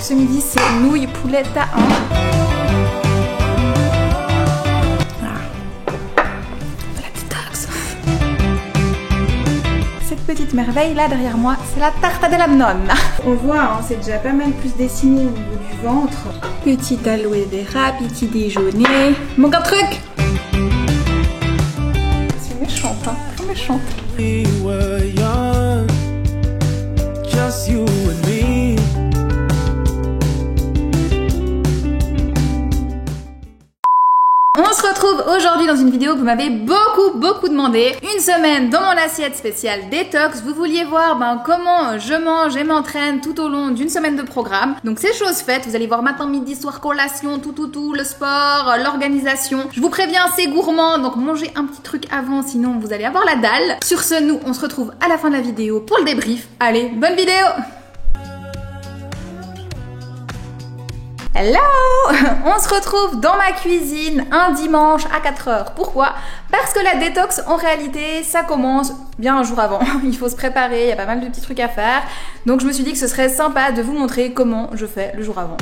ce midi, c'est nouilles poulet tahin. Cette petite merveille là derrière moi, c'est la tarta della nonna. On voit, hein, c'est déjà pas mal plus dessiné au niveau du ventre. Petit aloe vera, petit déjeuner. Manque un truc. C'est méchante, hein, trop méchante. On se retrouve aujourd'hui dans une vidéo que vous m'avez beaucoup demandé. Une semaine dans mon assiette spéciale détox. Vous vouliez voir comment je mange et m'entraîne tout au long d'une semaine de programme. Donc c'est chose faite. Vous allez voir matin, midi, soir, collation, tout, le sport, l'organisation. Je vous préviens, c'est gourmand, donc mangez un petit truc avant, sinon vous allez avoir la dalle. Sur ce, nous, on se retrouve à la fin de la vidéo pour le débrief. Allez, bonne vidéo! Hello! On se retrouve dans ma cuisine un dimanche à 4h. Pourquoi? Parce que la détox, en réalité, ça commence bien un jour avant. Il faut se préparer, il y a pas mal de petits trucs à faire. Donc je me suis dit que ce serait sympa de vous montrer comment je fais le jour avant.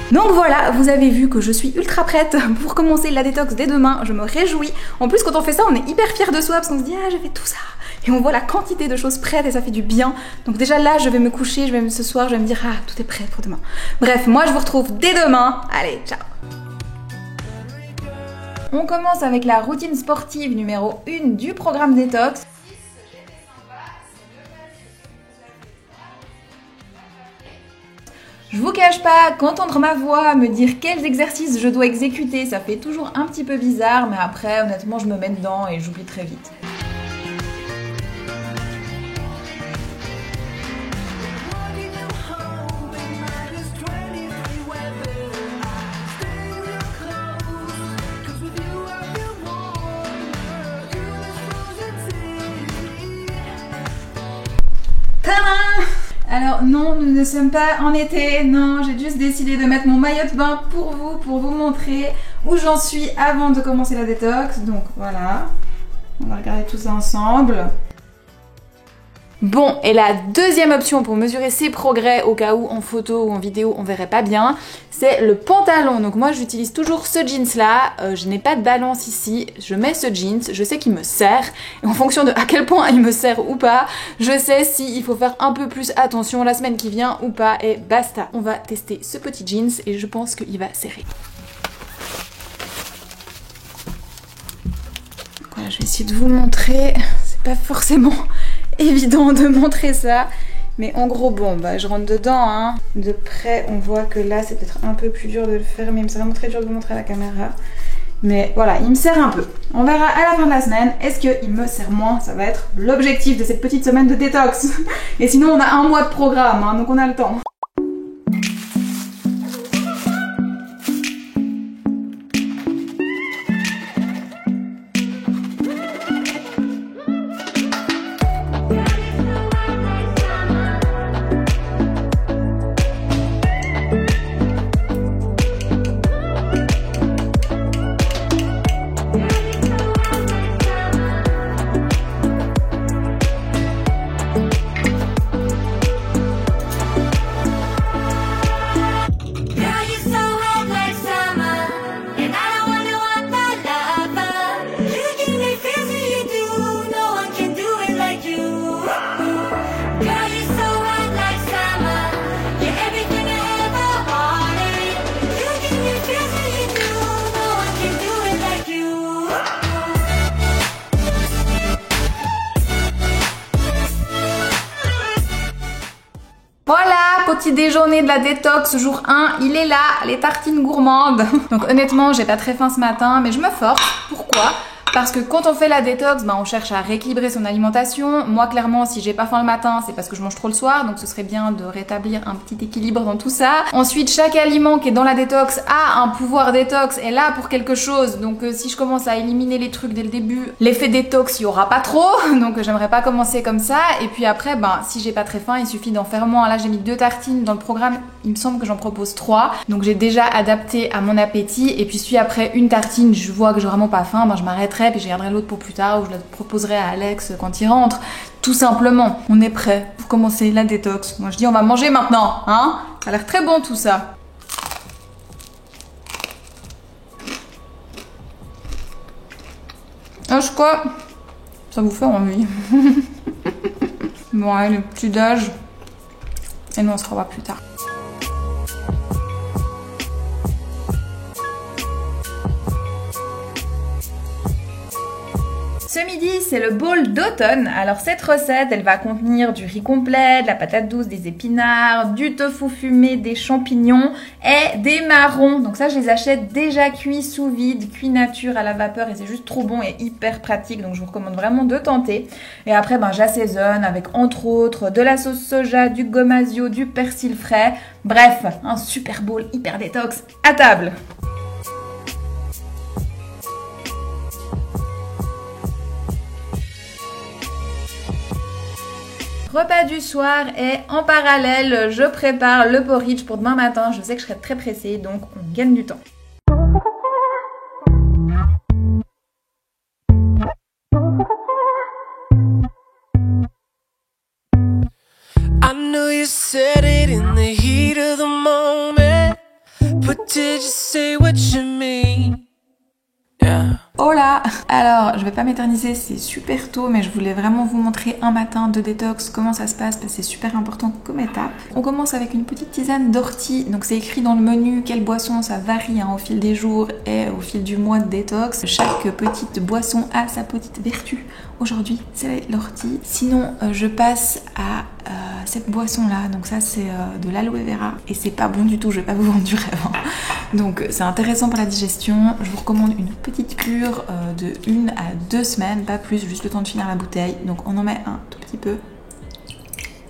Donc voilà, vous avez vu que je suis ultra prête pour commencer la détox dès demain, je me réjouis. En plus quand on fait ça, on est hyper fiers de soi parce qu'on se dit « Ah, j'ai fait tout ça !» Et on voit la quantité de choses prêtes et ça fait du bien. Donc déjà là, je vais me coucher, ce soir, je vais me dire « Ah, tout est prêt pour demain !» Bref, moi je vous retrouve dès demain. Allez, ciao. On commence avec la routine sportive numéro 1 du programme détox. Je vous cache pas qu'entendre ma voix me dire quels exercices je dois exécuter, ça fait toujours un petit peu bizarre, mais après honnêtement je me mets dedans et j'oublie très vite. Tadam! Alors non, nous ne sommes pas en été, non, j'ai juste décidé de mettre mon maillot de bain pour vous montrer où j'en suis avant de commencer la détox. Donc voilà, on va regarder tout ça ensemble. Bon, et la deuxième option pour mesurer ses progrès au cas où en photo ou en vidéo on verrait pas bien, c'est le pantalon. Donc moi j'utilise toujours ce jeans là, je n'ai pas de balance ici, je mets ce jeans, je sais qu'il me sert, et en fonction de à quel point il me sert ou pas, je sais s'il faut faire un peu plus attention la semaine qui vient ou pas, et basta. On va tester ce petit jeans et je pense qu'il va serrer. Voilà, je vais essayer de vous montrer, c'est pas forcément évident de montrer ça, mais en gros bon je rentre dedans hein. De près on voit que là c'est peut-être un peu plus dur de le faire, mais c'est vraiment très dur de montrer à la caméra, mais voilà, il me sert un peu. On verra à la fin de la semaine, est-ce qu'il me sert moins? Ça va être l'objectif de cette petite semaine de détox. Et sinon on a un mois de programme hein, donc on a le temps. petit déjeuner de la détox jour 1, il est là, les tartines gourmandes. Donc honnêtement, j'ai pas très faim ce matin, mais je me force. Pourquoi ? Parce que quand on fait la détox, on cherche à rééquilibrer son alimentation. Moi, clairement, si j'ai pas faim le matin, c'est parce que je mange trop le soir. Donc, ce serait bien de rétablir un petit équilibre dans tout ça. Ensuite, chaque aliment qui est dans la détox a un pouvoir détox, est là pour quelque chose. Donc, si je commence à éliminer les trucs dès le début, l'effet détox, il y aura pas trop. Donc, j'aimerais pas commencer comme ça. Et puis après, si j'ai pas très faim, il suffit d'en faire moins. Là, j'ai mis 2 tartines dans le programme. Il me semble que j'en propose 3. Donc, j'ai déjà adapté à mon appétit. Et puis, si après une tartine, je vois que j'ai vraiment pas faim, je m'arrêterai. Puis je garderai l'autre pour plus tard ou je la proposerai à Alex quand il rentre. Tout simplement, on est prêt pour commencer la détox. Moi je dis on va manger maintenant, hein. Ça a l'air très bon tout ça. Ah je crois, ça vous fait envie. Bon allez, le petit déj. Et nous on se revoit plus tard. Ce midi, c'est le bowl d'automne. Alors cette recette, elle va contenir du riz complet, de la patate douce, des épinards, du tofu fumé, des champignons et des marrons. Donc ça, je les achète déjà cuits sous vide, cuits nature à la vapeur et c'est juste trop bon et hyper pratique. Donc je vous recommande vraiment de tenter. Et après, j'assaisonne avec entre autres de la sauce soja, du gomasio, du persil frais. Bref, un super bowl hyper détox à table. Repas du soir et en parallèle, je prépare le porridge pour demain matin. Je sais que je serai très pressée, donc on gagne du temps. I know you said it in the heat of the moment, but did you say what you mean? Hola! Alors, je vais pas m'éterniser, c'est super tôt, mais je voulais vraiment vous montrer un matin de détox, comment ça se passe, parce que c'est super important comme étape. On commence avec une petite tisane d'ortie, donc c'est écrit dans le menu quelle boisson, ça varie au fil des jours et au fil du mois de détox. Chaque petite boisson a sa petite vertu. Aujourd'hui, c'est l'ortie. Sinon, je passe à cette boisson-là, donc ça c'est de l'aloe vera, et c'est pas bon du tout, je vais pas vous vendre du rêve. Donc c'est intéressant pour la digestion. Je vous recommande une petite cure de 1 à 2 semaines, pas plus, juste le temps de finir la bouteille. Donc on en met un tout petit peu.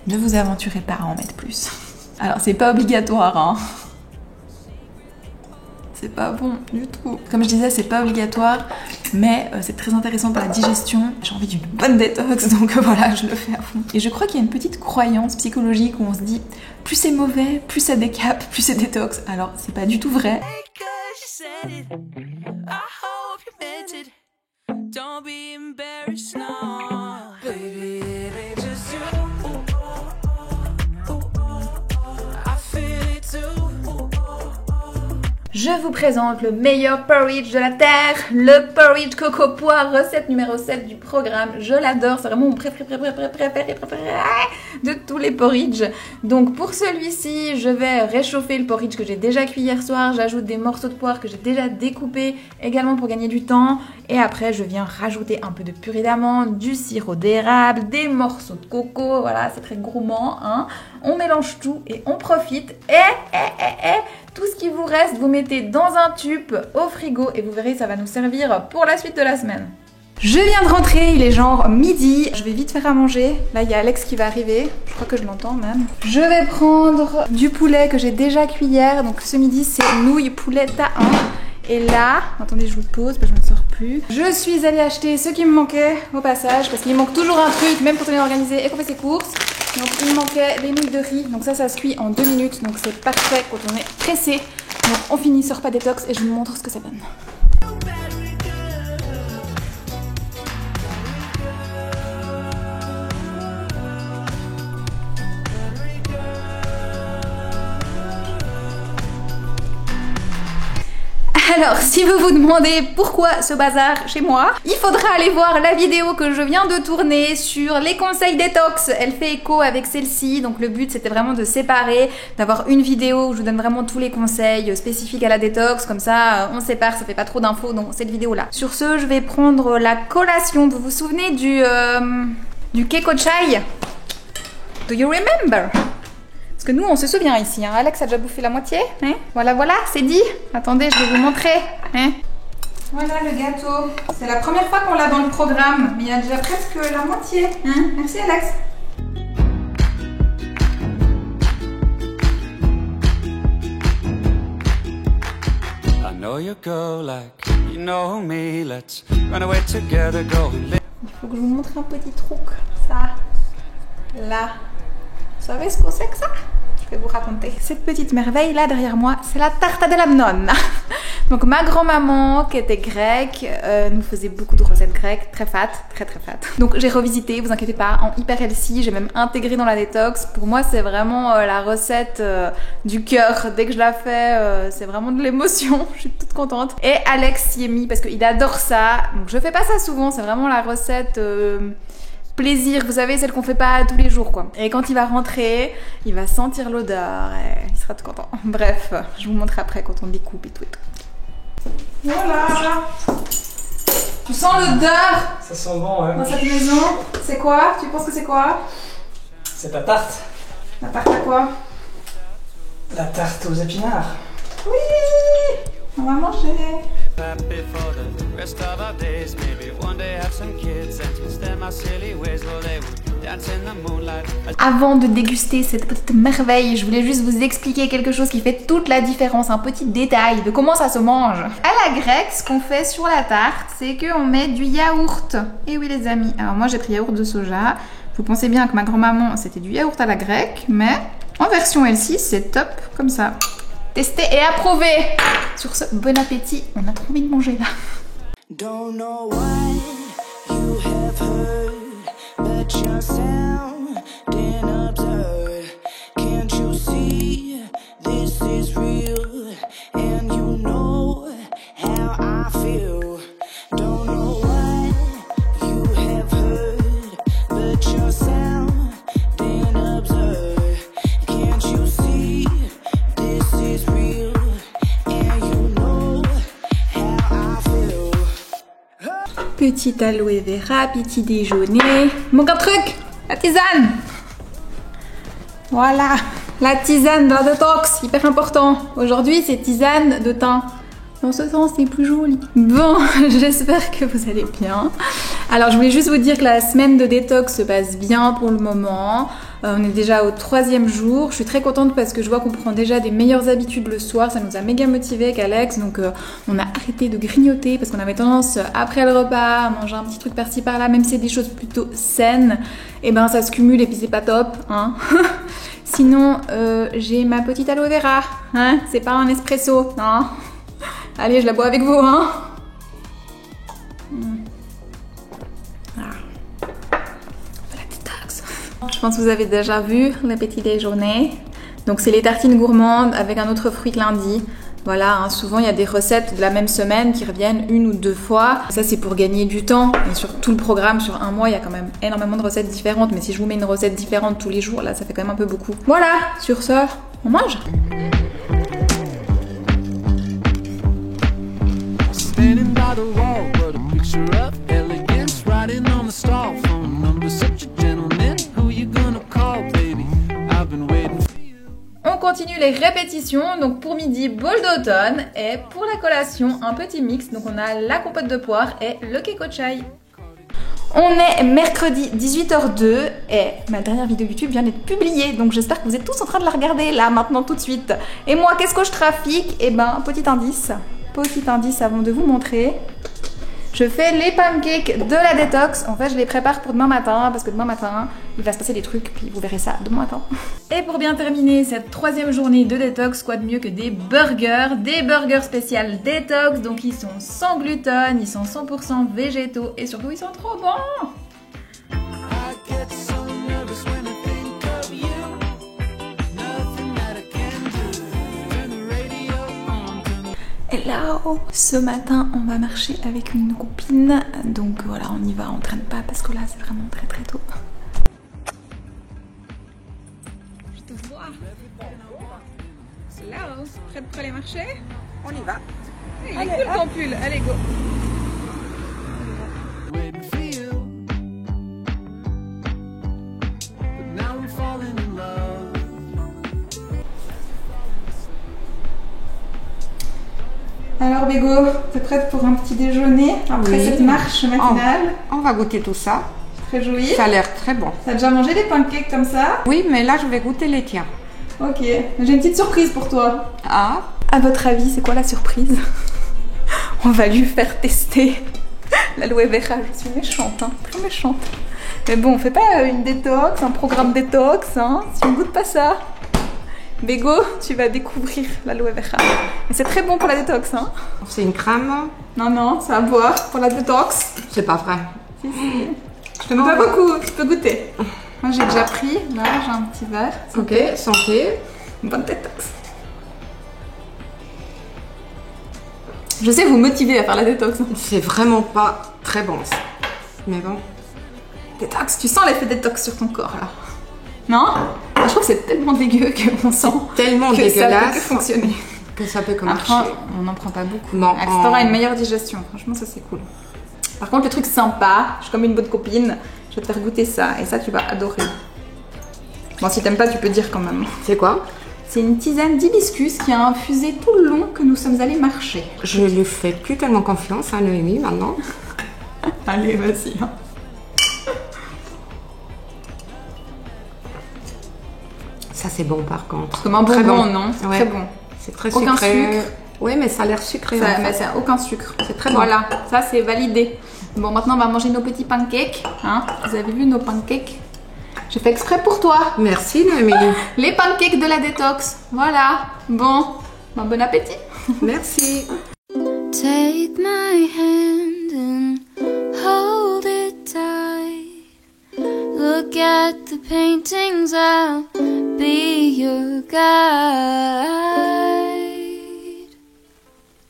Ne vous aventurez pas à en mettre plus. Alors c'est pas obligatoire, hein. C'est pas bon du tout. Comme je disais, c'est pas obligatoire, mais c'est très intéressant pour la digestion. J'ai envie d'une bonne détox, donc voilà, je le fais à fond. Et je crois qu'il y a une petite croyance psychologique où on se dit plus c'est mauvais, plus ça décape, plus c'est détox. Alors c'est pas du tout vrai. Je vous présente le meilleur porridge de la terre, le porridge coco poire, recette numéro 7 du programme. Je l'adore, c'est vraiment mon préféré de tous les porridges. Donc pour celui-ci, je vais réchauffer le porridge que j'ai déjà cuit hier soir. J'ajoute des morceaux de poire que j'ai déjà découpés également pour gagner du temps. Et après, je viens rajouter un peu de purée d'amande, du sirop d'érable, des morceaux de coco. Voilà, c'est très gourmand, hein. On mélange tout et on profite. Tout ce qui vous reste, vous mettez dans un tube au frigo et vous verrez, ça va nous servir pour la suite de la semaine. Je viens de rentrer, il est genre midi. Je vais vite faire à manger. Là, il y a Alex qui va arriver. Je crois que je l'entends même. Je vais prendre du poulet que j'ai déjà cuit hier. Donc ce midi, c'est nouilles poulet tahin. Et là, attendez, je vous pose parce que je ne sors plus. Je suis allée acheter ce qui me manquait au passage parce qu'il manque toujours un truc, même quand on est organisé et qu'on fait ses courses. Donc il me manquait des nouilles de riz, donc ça se cuit en 2 minutes, donc c'est parfait quand on est pressé. Donc on finit ce repas détox et je vous montre ce que ça donne. Alors, si vous vous demandez pourquoi ce bazar chez moi, il faudra aller voir la vidéo que je viens de tourner sur les conseils détox. Elle fait écho avec celle-ci, donc le but c'était vraiment de séparer, d'avoir une vidéo où je vous donne vraiment tous les conseils spécifiques à la détox, comme ça on sépare, ça fait pas trop d'infos dans cette vidéo-là. Sur ce, je vais prendre la collation. Vous vous souvenez du Keiko Chai? Do you remember? Est-ce que nous, on se souvient ici. Hein. Alex a déjà bouffé la moitié. Hein, voilà, voilà, c'est dit. Attendez, je vais vous montrer. Hein. Voilà le gâteau. C'est la première fois qu'on l'a dans le programme. Mais il y a déjà presque la moitié. Hein. Merci Alex. Il faut que je vous montre un petit truc. Ça, là. Vous savez ce que c'est que ça? Je vais vous raconter. Cette petite merveille là derrière moi, c'est la tarte de la nonne. Donc ma grand-maman qui était grecque nous faisait beaucoup de recettes grecques, très fat, très fat. Donc j'ai revisité, vous inquiétez pas, en hyper healthy, j'ai même intégré dans la détox. Pour moi c'est vraiment la recette du cœur. Dès que je la fais, c'est vraiment de l'émotion. Je suis toute contente. Et Alex s'y est mis parce qu'il adore ça. Donc je fais pas ça souvent, c'est vraiment la recette plaisir, vous savez, celle qu'on fait pas tous les jours quoi. Et quand il va rentrer, il va sentir l'odeur et il sera tout content. Bref, je vous montre après quand on découpe et tout et tout. Voilà. Tu sens l'odeur? Ça sent bon, ouais. Dans cette maison. C'est quoi? Tu penses que c'est quoi? C'est ta tarte. La tarte à quoi? La tarte aux épinards. Oui! On va manger. Avant de déguster cette petite merveille, je voulais juste vous expliquer quelque chose qui fait toute la différence, un petit détail de comment ça se mange. À la grecque, ce qu'on fait sur la tarte, c'est qu'on met du yaourt. Et oui les amis, alors moi j'ai pris yaourt de soja. Vous pensez bien que ma grand-maman c'était du yaourt à la grecque, mais en version L6 c'est top comme ça. Testé et approuvé. Sur ce, bon appétit, on a trop envie de manger là. Don't know what you have heard, but your sound didn't observe. Can't you see this is real, and you know how I feel. Don't know what you have heard, but your sound didn't observe. Can't you see this is real, and you know how I feel. Petit aloe vera, petit déjeuner. Manque un truc, la tisane. Voilà, la tisane de la détox, hyper important. Aujourd'hui, c'est tisane de thym. Dans ce sens, c'est plus joli. Bon, j'espère que vous allez bien. Alors, je voulais juste vous dire que la semaine de détox se passe bien pour le moment. On est déjà au 3e jour. Je suis très contente parce que je vois qu'on prend déjà des meilleures habitudes le soir. Ça nous a méga motivés avec Alex. Donc, on a arrêté de grignoter parce qu'on avait tendance, après le repas, à manger un petit truc par-ci par-là. Même si c'est des choses plutôt saines, et ben ça se cumule et puis c'est pas top. Hein. Sinon, j'ai ma petite aloe vera. Hein, c'est pas un espresso. Non. Allez, je la bois avec vous, hein. La détox. Je pense que vous avez déjà vu le petit déjeuner. Donc, c'est les tartines gourmandes avec un autre fruit que lundi. Voilà, hein, souvent il y a des recettes de la même semaine qui reviennent 1 ou 2 fois. Ça, c'est pour gagner du temps. Et sur tout le programme, sur un mois, il y a quand même énormément de recettes différentes. Mais si je vous mets une recette différente tous les jours, là, ça fait quand même un peu beaucoup. Voilà, sur ce, on mange. Standing by the wall, but a picture of elegance writing on the stall phone number. Such a gentleman, who you gonna call, baby? I've been waiting for you. On continue les répétitions. Donc pour midi, bol d'automne, et pour la collation, un petit mix. Donc on a la compote de poire et le keko chai. On est mercredi 18h02 et ma dernière vidéo YouTube vient d'être publiée, donc j'espère que vous êtes tous en train de la regarder là, maintenant, tout de suite. Et moi, qu'est-ce que je trafique? Eh ben, petit indice avant de vous montrer. Je fais les pancakes de la détox. En fait, je les prépare pour demain matin parce que demain matin, il va se passer des trucs, puis vous verrez ça demain matin. Et pour bien terminer cette 3e journée de détox, quoi de mieux que des burgers spécial détox. Donc ils sont sans gluten, ils sont 100% végétaux et surtout ils sont trop bons. Hello! Ce matin, on va marcher avec une copine. Donc voilà, on y va, on traîne pas parce que là, c'est vraiment très tôt. Je te vois. Hello! Prête pour aller marcher? On y va. Il est cool ton pull. Allez, go! Bégo, t'es prête pour un petit déjeuner après cette marche matinale? On va goûter tout ça. Très joli. Ça a l'air très bon. T'as déjà mangé des pancakes comme ça? Oui, mais là, je vais goûter les tiens. Ok, j'ai une petite surprise pour toi. Ah? À votre avis, c'est quoi la surprise? On va lui faire tester l'aloe vera. Je suis méchante, hein, très méchante. Mais bon, on fait pas une détox, un programme détox, hein, si on goûte pas ça. Bégo, tu vas découvrir l'aloe vera. C'est très bon pour la détox, hein. C'est une crème? Non, non, c'est à boire pour la détox. C'est pas vrai. Si, si. Je te mets pas beaucoup, tu peux goûter. Moi, j'ai déjà pris, là, j'ai un petit verre. Ok, santé. Bonne détox. Je sais vous motiver à faire la détox. C'est vraiment pas très bon, ça. Mais bon. Détox, tu sens l'effet détox sur ton corps, là. Non? Je trouve que c'est tellement dégueu qu'on sent Tellement que dégueulasse. ça peut que fonctionner. Que ça peut que Après, marcher. on n'en prend pas beaucoup. Non, T'auras une meilleure digestion. Franchement, ça c'est cool. Par contre, le truc sympa, je suis comme une bonne copine, je vais te faire goûter ça. Et ça, tu vas adorer. Bon, si t'aimes pas, tu peux dire quand même. C'est quoi? C'est une tisane d'hibiscus qui a infusé tout le long que nous sommes allés marcher. Je lui fais plus tellement confiance à Noémie maintenant. Allez, vas-y. Ça, c'est bon par contre. Comme un Très bonbon, bon. non? Ouais. Très bon. C'est très Aucun sucré. sucre. Oui, mais ça a l'air sucré. Ça, en fait. mais ça a aucun sucre. C'est très bon. Voilà, ça c'est validé. Bon, maintenant on va manger nos petits pancakes. Hein. Vous avez vu nos pancakes? J'ai fait exprès pour toi. Merci Noémie. Les pancakes de la détox. Voilà. Bon, bon appétit. Merci. Take my hand and hold it tight. Look at the paintings, I'll be your guide.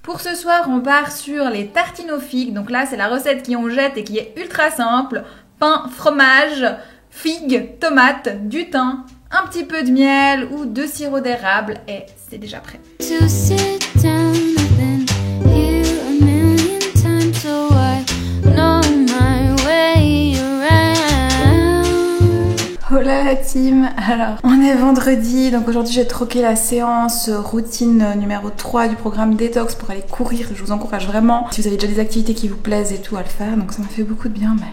Pour ce soir, on part sur les tartines aux figues. Donc là, c'est la recette qu'on jette et qui est ultra simple. Pain, fromage, figues, tomates, du thym, un petit peu de miel ou de sirop d'érable et c'est déjà prêt. To sit down, I've been here a million times, so I know my way around. Hola la team. Alors, on est vendredi, donc aujourd'hui j'ai troqué la séance routine numéro 3 du programme Détox pour aller courir. Je vous encourage vraiment, si vous avez déjà des activités qui vous plaisent et tout, à le faire. Donc ça m'a fait beaucoup de bien, mais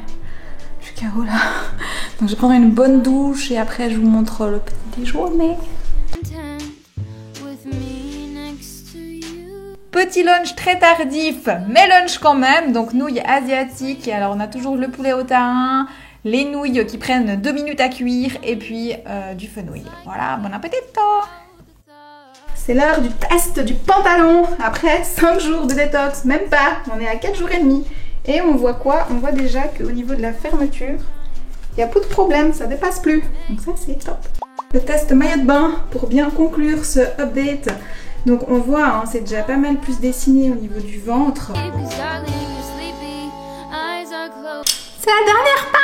je suis KO là. Donc je vais prendre une bonne douche et après je vous montre le petit déjeuner. With me next to you. Petit lunch très tardif, mais lunch quand même. Donc nouilles asiatiques. Et alors on a toujours le poulet au tahin, les nouilles qui prennent 2 minutes à cuire et puis du fenouil. Voilà, bon appétit. C'est l'heure du test du pantalon. Après 5 jours de détox, même pas. On est à 4 jours et demi. Et on voit quoi? On voit déjà qu'au niveau de la fermeture, il n'y a plus de problème, ça dépasse plus. Donc ça c'est top. Le test maillot de bain pour bien conclure ce update. Donc on voit, hein, c'est déjà pas mal plus dessiné au niveau du ventre. Cause darling, you're sleepy, eyes are closed. C'est la dernière part.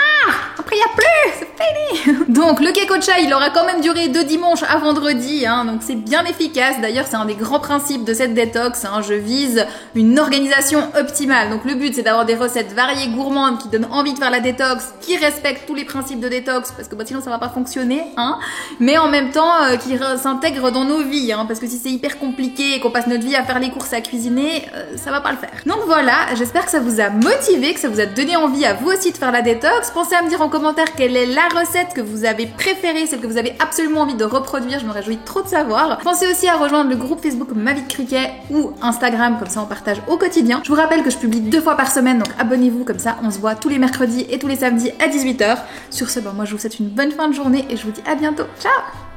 Après il n'y a plus, c'est fini. Donc le Kekocha il aura quand même duré de dimanche à vendredi, hein, donc c'est bien efficace. D'ailleurs c'est un des grands principes de cette détox, hein, je vise une organisation optimale. Donc le but c'est d'avoir des recettes variées, gourmandes, qui donnent envie de faire la détox, qui respectent tous les principes de détox, parce que bah, sinon ça va pas fonctionner, hein, mais en même temps qui s'intègrent dans nos vies, hein, parce que si c'est hyper compliqué et qu'on passe notre vie à faire les courses et à cuisiner, ça va pas le faire. Donc voilà, j'espère que ça vous a motivé, que ça vous a donné envie à vous aussi de faire la détox. Pensez à me dire en commentaire quelle est la recette que vous avez préférée, celle que vous avez absolument envie de reproduire, je me réjouis trop de savoir. Pensez aussi à rejoindre le groupe Facebook Ma Vie de Cricket ou Instagram, comme ça on partage au quotidien. Je vous rappelle que je publie 2 fois par semaine, donc abonnez-vous, comme ça on se voit tous les mercredis et tous les samedis à 18h. Sur ce, moi je vous souhaite une bonne fin de journée et je vous dis à bientôt. Ciao!